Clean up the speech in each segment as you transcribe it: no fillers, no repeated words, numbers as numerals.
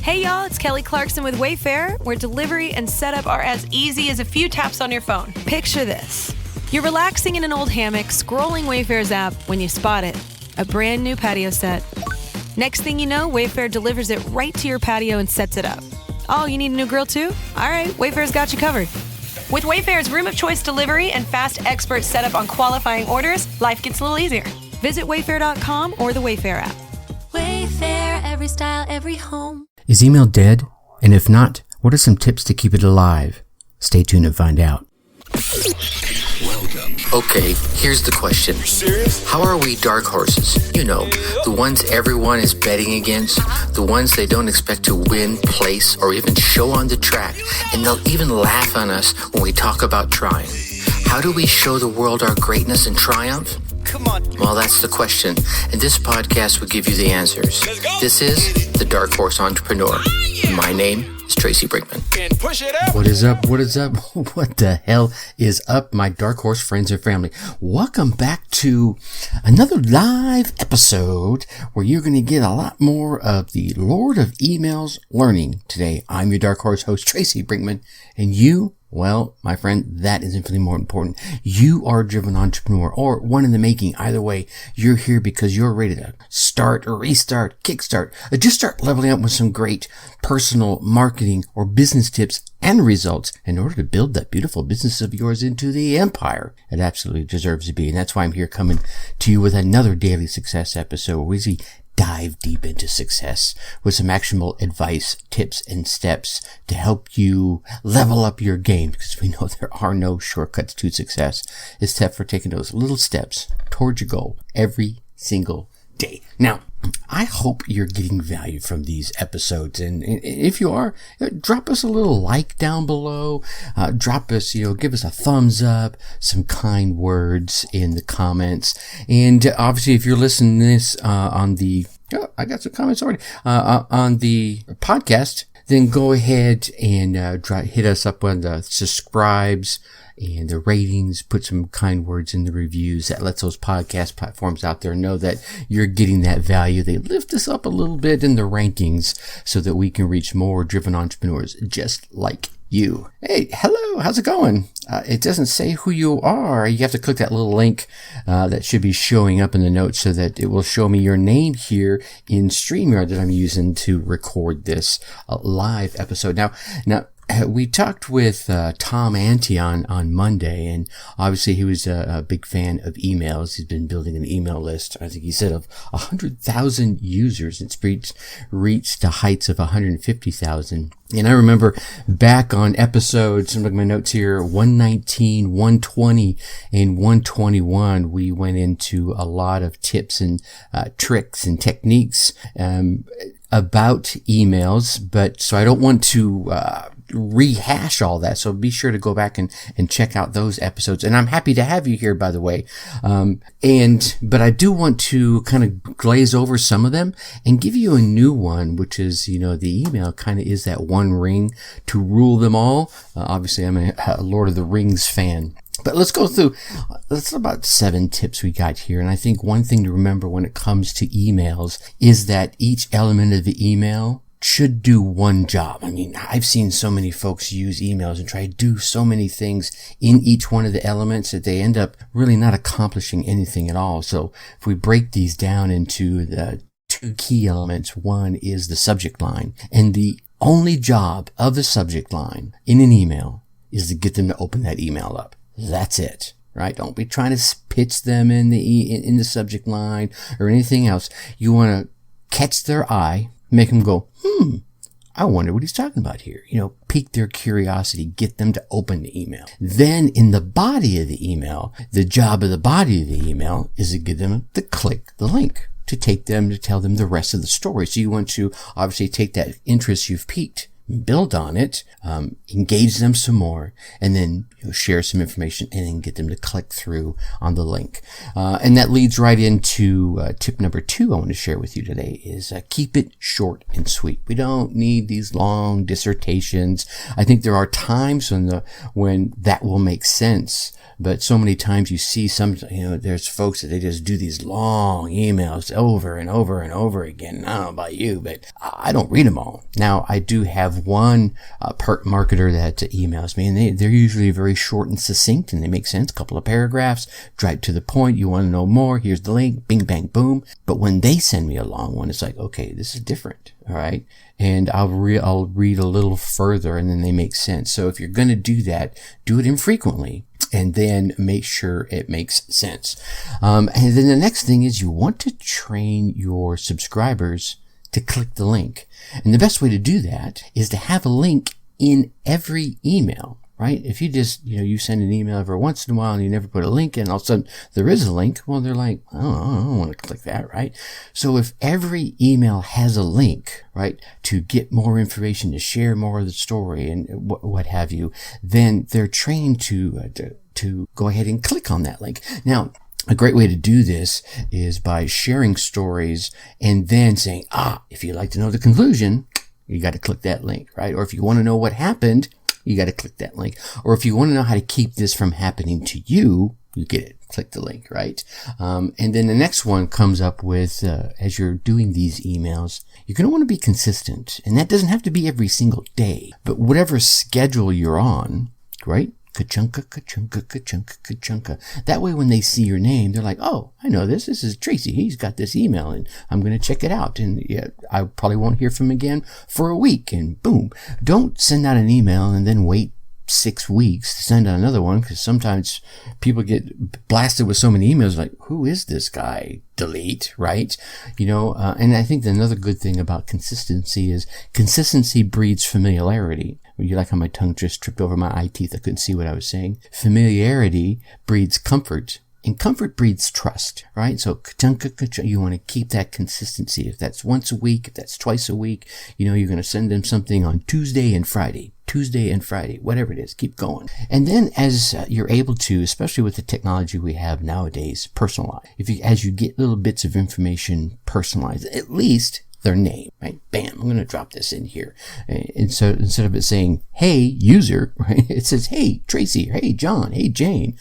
Hey y'all, it's Kelly Clarkson with Wayfair, where delivery and setup are as easy as a few taps on your phone. Picture this. You're relaxing in an old hammock, scrolling Wayfair's app when you spot it. A brand new patio set. Next thing you know, Wayfair delivers it right to your patio and sets it up. Oh, you need a new grill too? All right, Wayfair's got you covered. With Wayfair's room of choice delivery and fast expert setup on qualifying orders, life gets a little easier. Visit wayfair.com or the Wayfair app. Wayfair, every style, every home. Is email dead? And if not, what are some tips to keep it alive? Stay tuned and find out. Welcome. Okay, here's the question. Serious? How are we dark horses? You know, the ones everyone is betting against, the ones they don't expect to win, place, or even show on the track, and they'll even laugh on us when we talk about trying. How do we show the world our greatness and triumph? Come on. Well, that's the question, and this podcast will give you the answers. Let's go. This is The Dark Horse Entrepreneur. My name is Tracy Brinkman. And push it up. What is up? What is up? What the hell is up, my Dark Horse friends and family? Welcome back to another live episode where you're going to get a lot more of the Lord of Emails learning today. I'm your Dark Horse host, Tracy Brinkman, and you, well, my friend, that is infinitely more important. You are a driven entrepreneur or one in the making. Either way, you're here because you're ready to start or restart, kickstart, or just start leveling up with some great personal marketing or business tips and results in order to build that beautiful business of yours into the empire it absolutely deserves to be. And that's why I'm here coming to you with another daily success episode where we dive deep into success with some actionable advice, tips, and steps to help you level up your game, because we know there are no shortcuts to success, except for taking those little steps towards your goal every single day. Now, I hope you're getting value from these episodes, and if you are, drop us a little like down below, drop us, give us a thumbs up, some kind words in the comments, and obviously if you're listening to this on the, I got some comments already, on the podcast, then go ahead and hit us up on the subscribes and the ratings, put some kind words in the reviews. That lets those podcast platforms out there know that you're getting that value. They lift us up a little bit in the rankings so that we can reach more driven entrepreneurs just like you. Hey, hello, how's it going? It doesn't say who you are. You have to click that little link that should be showing up in the notes so that it will show me your name here in StreamYard that I'm using to record this live episode. Now, we talked with Tom Ante on Monday, and obviously he was a big fan of emails. He's been building an email list, I think he said, of 100,000 users. It's reached the heights of 150,000. And I remember back on episodes, I'm looking at my notes here, 119, 120, and 121, we went into a lot of tips and tricks and techniques about emails, but so I don't want to rehash all that. So be sure to go back and check out those episodes. And I'm happy to have you here, by the way. But I do want to kind of glaze over some of them and give you a new one, which is, the email kind of is that one ring to rule them all. Obviously I'm a Lord of the Rings fan. But let's go through, that's about 7 tips we got here. And I think one thing to remember when it comes to emails is that each element of the email should do one job. I mean, I've seen so many folks use emails and try to do so many things in each one of the elements that they end up really not accomplishing anything at all. So if we break these down into the 2 key elements, one is the subject line. And the only job of the subject line in an email is to get them to open that email up. That's it, right? Don't be trying to pitch them in the subject line or anything else. You want to catch their eye, make them go, I wonder what he's talking about here. Pique their curiosity, get them to open the email. Then in the body of the email, the job of the body of the email is to get them to click the link to take them to tell them the rest of the story. So you want to obviously take that interest you've piqued build on it, engage them some more, and then share some information and then get them to click through on the link. And that leads right into tip number 2 I want to share with you today is keep it short and sweet. We don't need these long dissertations. I think there are times when that will make sense. But so many times you see there's folks that they just do these long emails over and over and over again. I don't know about you, but I don't read them all. Now, I do have one marketer that emails me, and they're usually very short and succinct, and they make sense. A couple of paragraphs, right to the point. You want to know more? Here's the link. Bing, bang, boom. But when they send me a long one, it's like, okay, this is different. All right. And I'll read a little further, and then they make sense. So if you're going to do that, do it infrequently. And then make sure it makes sense. And then the next thing is you want to train your subscribers to click the link. And the best way to do that is to have a link in every email, right? If you just, you send an email every once in a while and you never put a link in, all of a sudden there is a link. Well, they're like, oh, I don't want to click that, right? So if every email has a link, right, to get more information, to share more of the story and what have you, then they're trained to go ahead and click on that link. Now, a great way to do this is by sharing stories and then saying, if you'd like to know the conclusion, you got to click that link, right? Or if you want to know what happened, you got to click that link. Or if you want to know how to keep this from happening to you, you get it. Click the link, right? And then the next one comes up with, as you're doing these emails, you're going to want to be consistent. And that doesn't have to be every single day, but whatever schedule you're on, right? Ka-chunka, ka-chunka, ka-chunka, ka-chunka. That way when they see your name, they're like, oh, I know this. This is Tracy. He's got this email and I'm going to check it out. And I probably won't hear from him again for a week, and boom. Don't send out an email and then wait 6 weeks to send out another one, because sometimes people get blasted with so many emails like, who is this guy? Delete, right? And I think another good thing about consistency is consistency breeds familiarity. You like how my tongue just tripped over my eye teeth? I couldn't see what I was saying. Familiarity breeds comfort, and comfort breeds trust, right? So you want to keep that consistency. If that's once a week, if that's twice a week, you're going to send them something on Tuesday and Friday, whatever it is, keep going. And then as you're able to, especially with the technology we have nowadays, personalize. As you get little bits of information personalized, at least their name, right? Bam, I'm going to drop this in here. And so instead of it saying, hey, user, right, it says, hey, Tracy, hey, John, hey, Jane.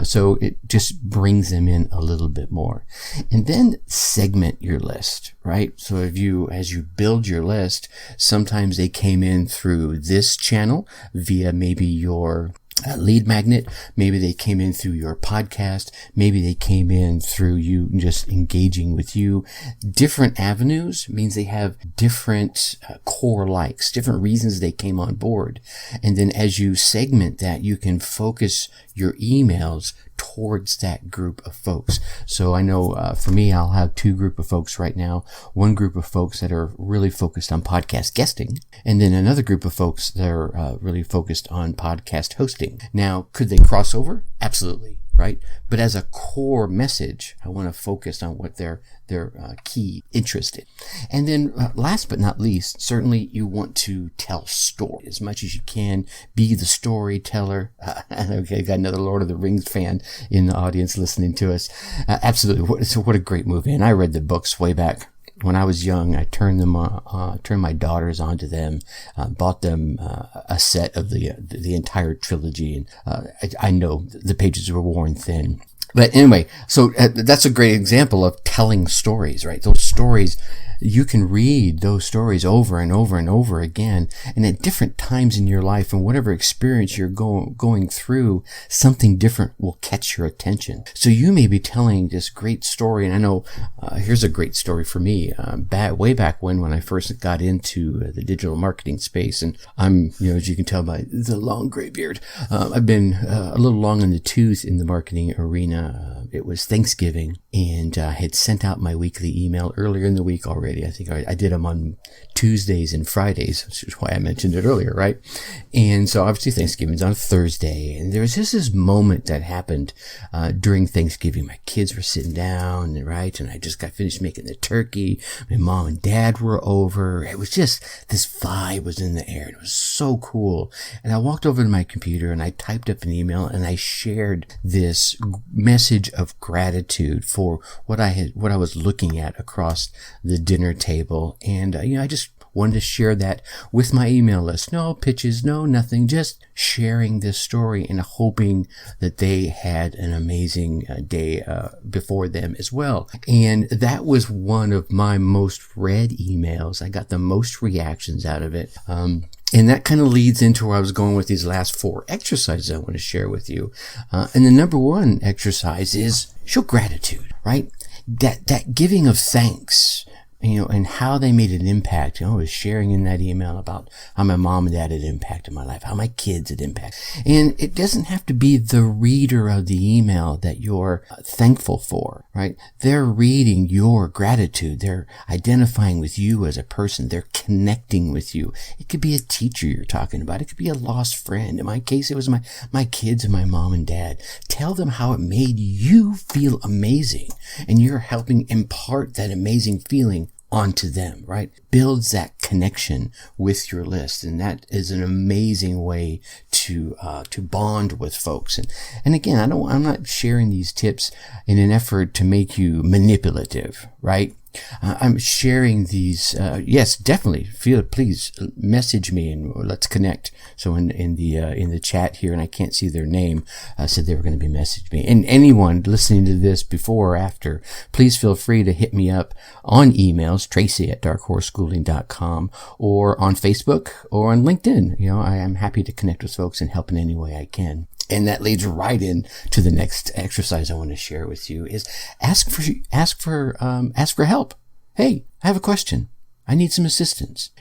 So it just brings them in a little bit more. And then segment your list, right? So as you build your list, sometimes they came in through this channel via maybe your lead magnet. Maybe they came in through your podcast. Maybe they came in through you just engaging with you. Different avenues means they have different core likes, different reasons they came on board. And then as you segment that, you can focus your emails towards that group of folks. So I know for me, I'll have 2 group of folks right now. One group of folks that are really focused on podcast guesting, and then another group of folks that are really focused on podcast hosting. Now, could they cross over? Absolutely, right? But as a core message, I want to focus on what their key interest in. And then last but not least, certainly you want to tell story as much as you can. Be the storyteller. Okay, got another Lord of the Rings fan in the audience listening to us. Absolutely. What a great movie. And I read the books way back when I was young. I turned my daughters onto them, bought them a set of the entire trilogy, and I know the pages were worn thin. But anyway, so that's a great example of telling stories, right? Those stories, you can read those stories over and over and over again, and at different times in your life and whatever experience you're going through, something different will catch your attention. So you may be telling this great story, and I know here's a great story for me. Way back when I first got into the digital marketing space, and I'm, as you can tell by the long gray beard, I've been a little long in the tooth in the marketing arena. It was Thanksgiving, and I had sent out my weekly email earlier in the week already. already. I think I did them on Tuesdays and Fridays, which is why I mentioned it earlier, right? And so obviously Thanksgiving's on Thursday, and there was just this moment that happened during Thanksgiving. My kids were sitting down, right? And I just got finished making the turkey. My mom and dad were over. It was just, this vibe was in the air. It was so cool. And I walked over to my computer and I typed up an email and I shared this message of gratitude for what I was looking at across the dinner table. And, I just wanted to share that with my email list. No pitches, no nothing, just sharing this story and hoping that they had an amazing day before them as well. And that was one of my most read emails. I got the most reactions out of it. And that kind of leads into where I was going with these last 4 exercises I want to share with you. And the number 1 exercise is show gratitude, right? That giving of thanks, and how they made an impact. I was sharing in that email about how my mom and dad had impacted my life, how my kids had impacted. And it doesn't have to be the reader of the email that you're thankful for, right? They're reading your gratitude. They're identifying with you as a person. They're connecting with you. It could be a teacher you're talking about. It could be a lost friend. In my case, it was my kids and my mom and dad. Tell them how it made you feel amazing, and you're helping impart that amazing feeling onto them, right? Builds that connection with your list. And that is an amazing way to bond with folks. And again, I'm not sharing these tips in an effort to make you manipulative, right? I'm sharing these. Yes, definitely. Please message me and let's connect. So in the chat here, and I can't see their name, said they were going to be messaging me. And anyone listening to this before or after, please feel free to hit me up on emails, Tracy@darkhorseschooling.com, or on Facebook or on LinkedIn. I am happy to connect with folks and help in any way I can. And that leads right in to the next exercise I want to share with you is ask for help. Hey, I have a question. I need some assistance.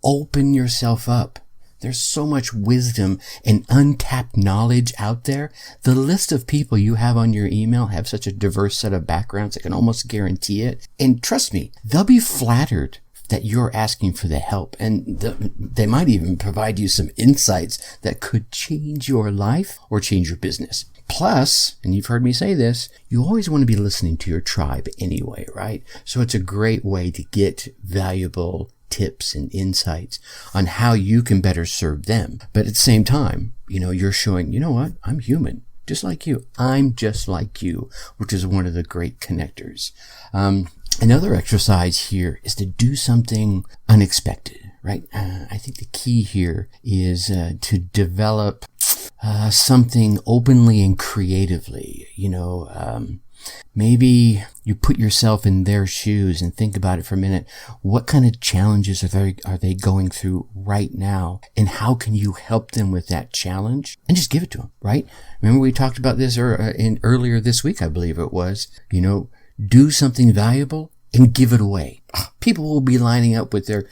Open yourself up. There's so much wisdom and untapped knowledge out there. The list of people you have on your email have such a diverse set of backgrounds, I can almost guarantee it. And trust me, they'll be flattered that you're asking for the help, and they might even provide you some insights that could change your life or change your business. Plus, and you've heard me say this, you always want to be listening to your tribe anyway, right? So it's a great way to get valuable tips and insights on how you can better serve them. But at the same time, you're showing, what? I'm human, just like you. I'm just like you, which is one of the great connectors. Another exercise here is to do something unexpected, right? I think the key here is to develop something openly and creatively. Maybe you put yourself in their shoes and think about it for a minute. What kind of challenges are they going through right now? And how can you help them with that challenge? And just give it to them, right? Remember we talked about this earlier this week, I believe it was. Do something valuable and give it away. People will be lining up with their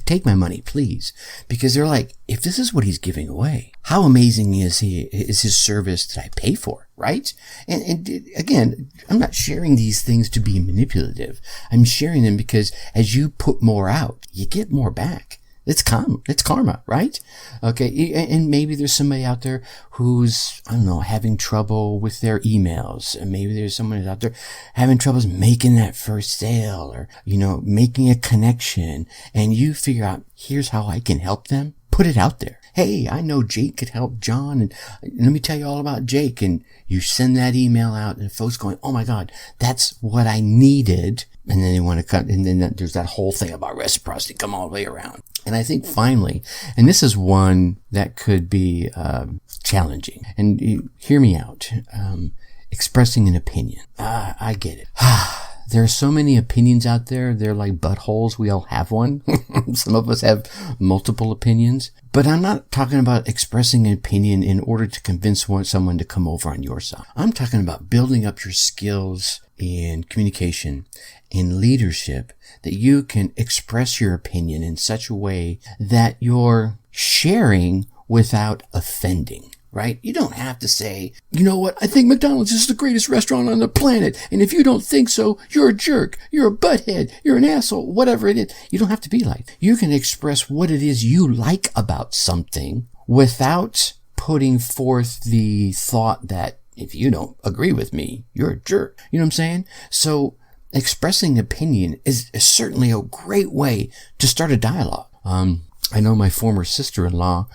take my money, please. Because they're like, if this is what he's giving away, how amazing is his service that I pay for, right? And again, I'm not sharing these things to be manipulative. I'm sharing them because as you put more out, you get more back. It's karma, right? Okay. And maybe there's somebody out there who's, having trouble with their emails. And maybe there's someone out there having troubles making that first sale or, making a connection. And you figure out, here's how I can help them. Put it out there. Hey, I know Jake could help John, and let me tell you all about Jake. And you send that email out, and folks going, oh my God, that's what I needed. And then they want to cut, and then there's that whole thing about reciprocity come all the way around. And I think finally, and this is one that could be challenging, and hear me out, expressing an opinion. I get it. There are so many opinions out there. They're like buttholes. We all have one. Some of us have multiple opinions. But I'm not talking about expressing an opinion in order to convince someone to come over on your side. I'm talking about building up your skills in communication and leadership that you can express your opinion in such a way that you're sharing without offending. right? You don't have to say, you know what, I think McDonald's is the greatest restaurant on the planet, and if you don't think so, you're a jerk, you're a butthead, you're an asshole, whatever it is. You don't have to be like that. You can express what it is you like about something without putting forth the thought that if you don't agree with me, you're a jerk. You know what I'm saying? So expressing opinion is certainly a great way to start a dialogue. I know my former sister-in-law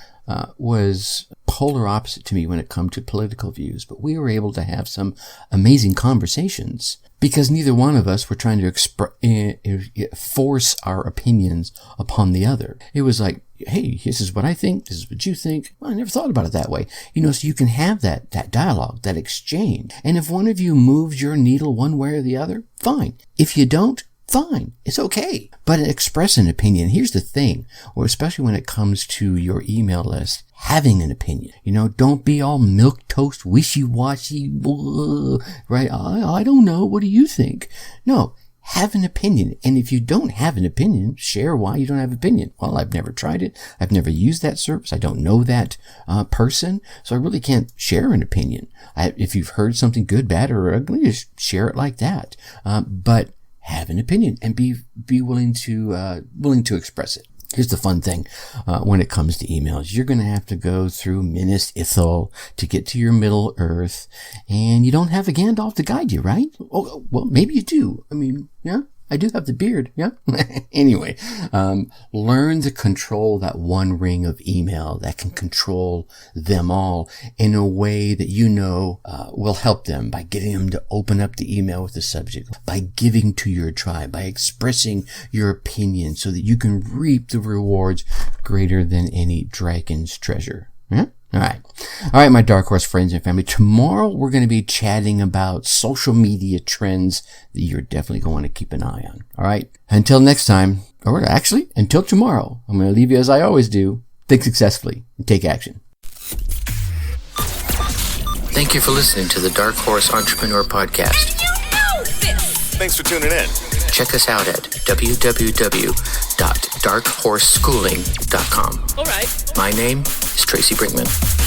was polar opposite to me when it come to political views, but we were able to have some amazing conversations because neither one of us were trying to force our opinions upon the other. It was like, hey, this is what I think, this is what you think. Well, I never thought about it that way. You know, so you can have that dialogue, that exchange. And if one of you moves your needle one way or the other, fine. If you don't, fine. It's okay. But express an opinion. Here's the thing, or especially when it comes to your email list, having an opinion. You know, don't be all milquetoast, wishy-washy, right? I don't know. What do you think? No, have an opinion. And if you don't have an opinion, share why you don't have an opinion. Well, I've never tried it. I've never used that service. I don't know that person. So I really can't share an opinion. If you've heard something good, bad, or ugly, just share it like that. But have an opinion and be willing to express it. Here's the fun thing when it comes to emails. You're going to have to go through Minas Ithil to get to your Middle Earth, and you don't have a Gandalf to guide you, right? Oh, well, maybe you do. I mean, yeah, I do have the beard, yeah? Anyway, learn to control that one ring of email that can control them all in a way that you know will help them by getting them to open up the email with the subject, by giving to your tribe, by expressing your opinion so that you can reap the rewards greater than any dragon's treasure. Yeah? All right, my Dark Horse friends and family. Tomorrow we're going to be chatting about social media trends that you're definitely going to keep an eye on. All right. Until next time, or actually until tomorrow, I'm going to leave you as I always do. Think successfully and take action. Thank you for listening to the Dark Horse Entrepreneur Podcast. Thanks for tuning in. Check us out at www.darkhorseschooling.com. All right. My name is Tracy Brinkman.